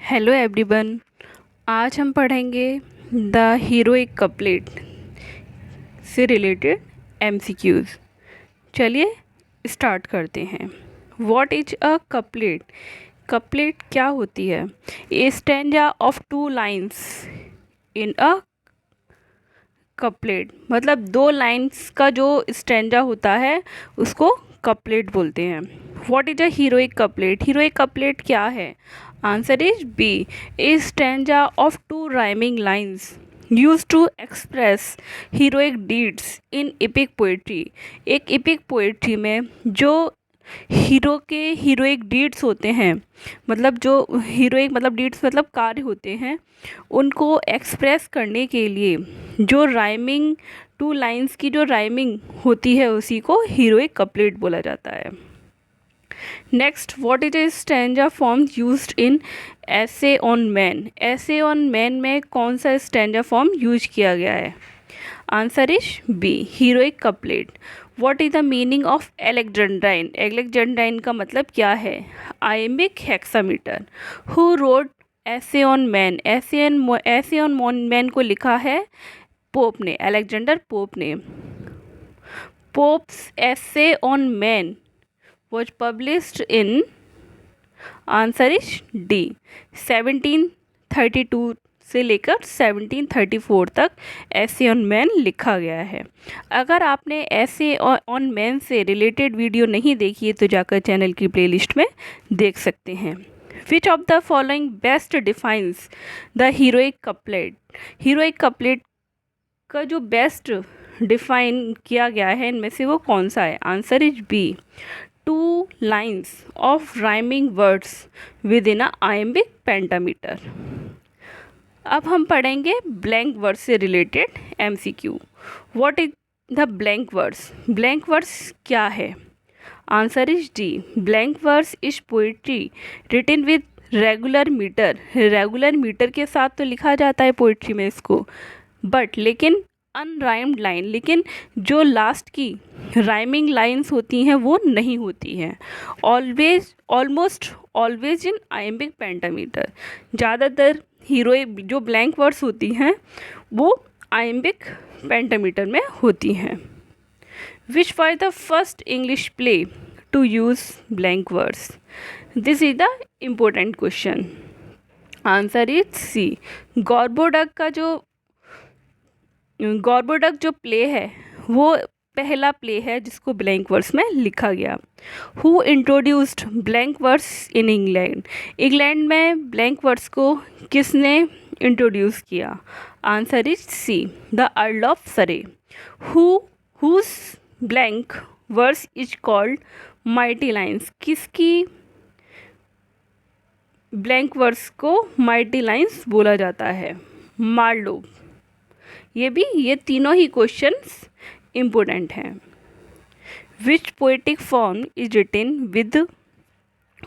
Hello everyone. आज हम पढ़ेंगे द हीरोइक कपलेट से रिलेटेड एमसीक्यूज़। चलिए स्टार्ट करते हैं। What is a couplet? Couplet क्या होती है? A stanza of 2 lines in a couplet, मतलब 2 लाइन्स का जो स्टैंजा होता है उसको कपलेट बोलते हैं। What is a heroic couplet? Heroic couplet क्या है? Answer is B, a stanza of 2 rhyming lines used to express heroic deeds in epic poetry. एक एपिक पोएट्री में जो हीरो के हीरोइक डीड्स होते हैं, मतलब जो हीरोइक मतलब डीड्स मतलब कार्य होते हैं, उनको एक्सप्रेस करने के लिए जो राइमिंग 2 लाइन्स की जो राइमिंग होती है उसी को हीरोइक कपलेट बोला जाता है। Next, what is a stanza form used in Essay on Man? Essay on Man में कौन सा स्टैंजा फॉर्म यूज किया गया है? Answer is B, heroic couplet. What is the meaning of alexandrine? Alexandrine का मतलब क्या है? Iambic hexameter. Who wrote Essay on Man? Essay on Man को लिखा है पोप ने, अलेक्जेंडर पोप ने। Pope's Essay on Man was published in, answer is D, 1732 से लेकर 1734 तक एसे ऑन मैन लिखा गया है। अगर आपने एसे ऑन मैन से रिलेटेड वीडियो नहीं देखी है तो जाकर चैनल की प्लेलिस्ट में देख सकते हैं। Which of the following best defines the heroic couplet? Heroic couplet का जो बेस्ट डिफाइन किया गया है इनमें से वो कौन सा है? Answer is B, 2 lines of rhyming words within a iambic pentameter। अब हम पढ़ेंगे ब्लैंक वर्ड्स से related MCQ. What is the blank words? Blank words क्या है? Answer is D, blank words is poetry written with regular metre. Regular metre के साथ तो लिखा जाता है पोइट्री में इसको, बट लेकिन अनराइम्ड लाइन, लेकिन जो लास्ट की राइमिंग लाइंस होती हैं वो नहीं होती हैं। Always, almost always in iambic pentameter. ज़्यादातर हीरोइक जो ब्लैंक वर्ड्स होती हैं वो आयम्बिक पेंटामीटर में होती हैं। Which was the first English play to use blank words? This is the important question. Answer is C, Gorboduc जो प्ले है वो पहला प्ले है जिसको ब्लैंक वर्ड्स में लिखा गया। Who introduced blank words in England? England में ब्लैंक वर्ड्स को किसने इंट्रोड्यूस किया? Answer is C, the Earl of Surrey. Whose blank words is called mighty lines? किसकी ब्लैंक वर्ड्स को माइटी लाइन्स बोला जाता है? मार्लो। ये तीनों ही क्वेश्चंस इम्पोर्टेंट हैं। Which poetic form is written with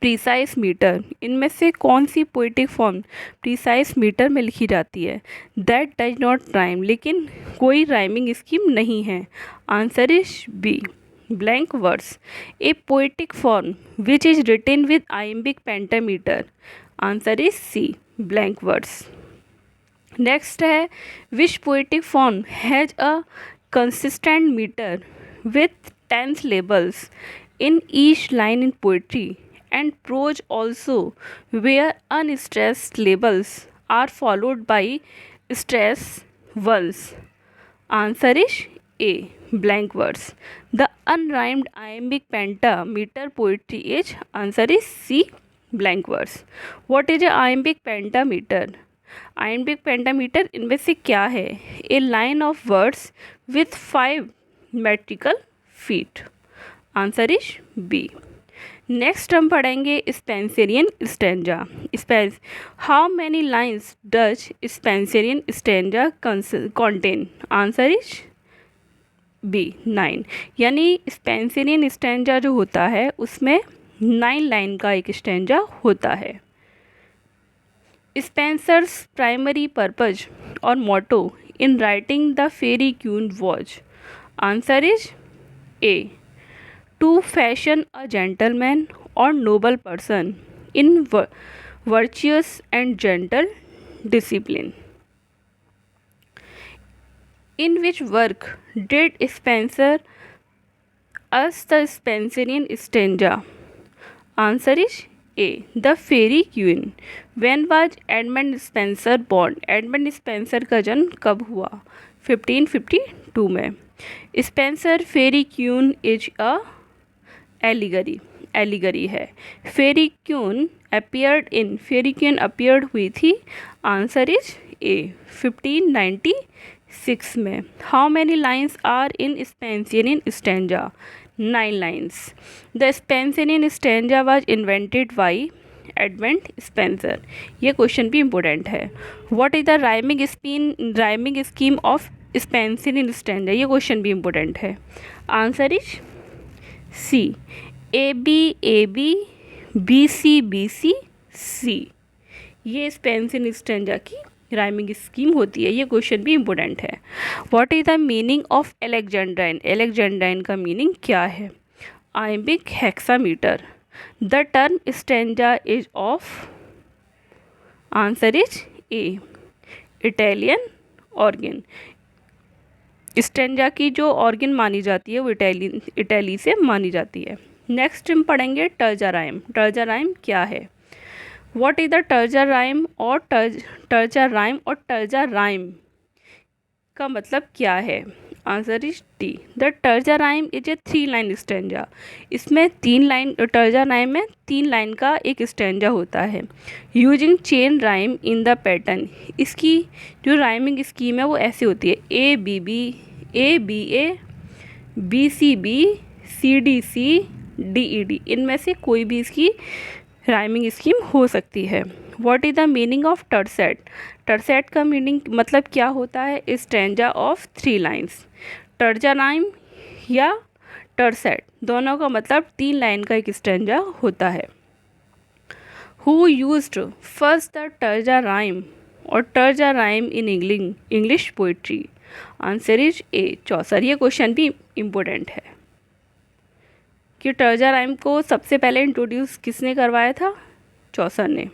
precise metre? इनमें से कौन सी पोएटिक फॉर्म प्रीसाइज मीटर में लिखी जाती है? दैट डज नॉट राइम, लेकिन कोई राइमिंग स्कीम नहीं है। Answer is B, blank words. A poetic form which is written with iambic pentameter? Answer is C, blank words. Next है, which poetic form has a consistent metre with 10 syllables in each line in poetry and prose also, where unstressed syllables are followed by stressed ones? Answer is A, blank words. The unrhymed iambic pentameter poetry is, answer is C, blank words. What is a iambic pentameter? Iambic pentameter इनमें से क्या है? A line of words with 5 metrical feet. Answer is B. Next हम पढ़ेंगे Spenserian stanza. How many lines does Spenserian stanza contain? Answer is B, 9। यानी Spenserian stanza जो होता है उसमें 9 लाइन का एक स्टैंजा होता है। Spencer's primary purpose or motto in writing the Fairy Queen was? Answer is A, to fashion a gentleman or noble person in virtuous and gentle, discipline. In which work did Spenser us the Spenserian stanza? Answer is A. The Fairy Queen. When was Edmund Spenser born? Edmund Spenser का जन्म कब हुआ? 1552 में. Spenser Faerie Queene is an allegory है. Faerie queue appeared हुई थी. Answer is A. 1596 में. How many lines are in Spenserian stanza? 9 lines. The Spenserian stanza was invented by Edmund Spenser. ये क्वेश्चन भी इम्पोर्टेंट है. What is the rhyming scheme of Spenserian stanza? ये question भी important है. Answer is C. A B B C C. ये Spenserian stanza की rhyming scheme होती है. ये क्वेश्चन भी इम्पोर्टेंट है. What is the meaning of alexandrine? Alexandrine का मीनिंग क्या है? Iambic hexameter. The term stanza is of. Answer is A. Italian origin. Stanza की जो ऑर्गन मानी जाती है वो इटली से मानी जाती है. नेक्स्ट हम पढ़ेंगे टर्जा राइम. टर्जा राइम क्या है? What is the terza rhyme और टर्जा राइम का मतलब क्या है? Answer is D. The terza rhyme is A 3 line stanza. इसमें 3 लाइन. टर्जा राइम में 3 लाइन का एक स्टैंजा होता है. Using chain rhyme in the pattern. इसकी जो राइमिंग स्कीम है वो ऐसे होती है. A B C B C D D E D. इनमें से कोई भी इसकी राइमिंग स्कीम हो सकती है. What is the meaning of tercet? Tercet का मीनिंग मतलब क्या होता है? Stanza of 3 lines. Terza rhyme या टर्सेट दोनों का मतलब 3 लाइन का एक स्टैंजा होता है. Who used first the terza rhyme और terza rhyme in English poetry? Answer is A. Chaucer. ये क्वेश्चन भी इम्पोर्टेंट है कि टर्जा राइम को सबसे पहले इंट्रोड्यूस किसने करवाया था? चौसर ने.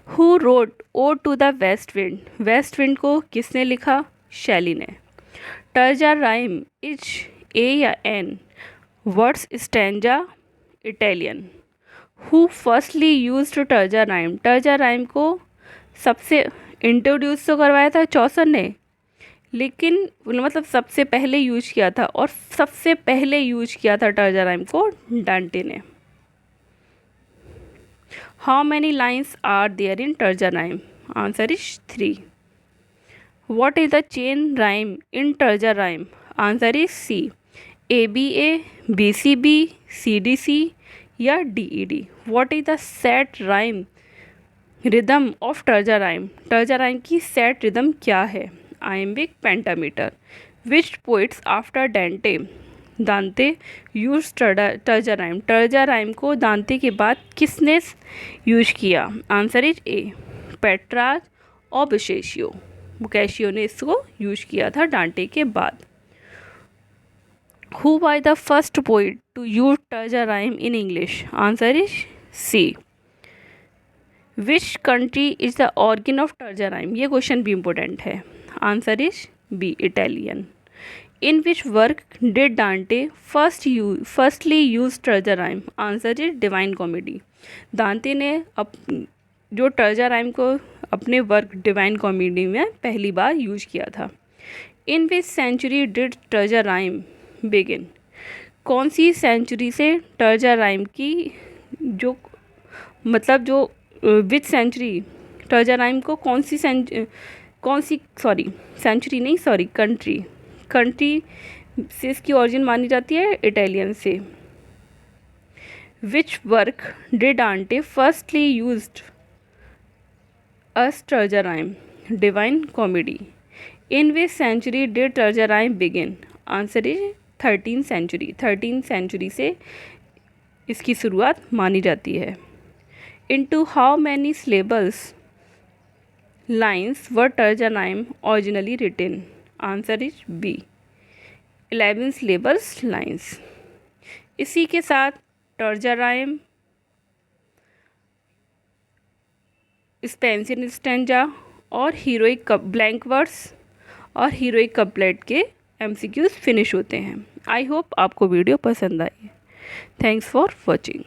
Who wrote ode to the West Wind? West Wind को किसने लिखा? शैली ने. टर्जा राइम इज ए या an? Words stanza Italian. Who firstly used terza rhyme? Terza rhyme को सबसे इंट्रोड्यूस तो करवाया था चौसर ने, लेकिन मतलब सबसे पहले यूज किया था. और सबसे पहले यूज किया था टर्जा राइम को डांटे ने. How many lines are there in terza rhyme? Answer is 3. What is the chain rhyme in terza rhyme? Answer is C. A B C D C या D E D. What is the set rhyme rhythm of terza rhyme? Terza rhyme की set rhythm क्या है? Iambic pentameter. Which poets after Dante use terza rhyme? Terza rhyme को Dante के बाद किसने use किया? Answer is ए. पेट्रार्च और बोकाशियो ने इसको यूज किया था डांटे के बाद. Who was the first poet to use terza rhyme in English? Answer is C. Which country is the origin of terza rhyme? ये क्वेश्चन भी इम्पोर्टेंट है. Answer is B. Italian. In which work did Dante firstly use terza rhyme? Answer is divine comedy. Dante ने जो terza rhyme को अपने work divine comedy में पहली बार use किया था. In which century did terza rhyme begin? कौन सी सेंचुरी से टर्जा राइम की विच सेंचुरी टर्जा राइम को कंट्री से इसकी ऑरिजिन मानी जाती है? इटालियन से. Which work did Dante firstly used as terza rhyme? Divine comedy. In which century did terza rhyme begin? Answer is 13th century. 13th century से इसकी शुरुआत मानी जाती है. Into how many syllables lines were terza rhyme originally written? Answer is B. 11 syllables lines. इसी के साथ terza rhyme Spenserian stanza और हीरोइक ब्लैंक वर्ड्स और हीरोइक कपलेट के MCQs फिनिश होते हैं। आई होप आपको वीडियो पसंद आई। Thanks for watching.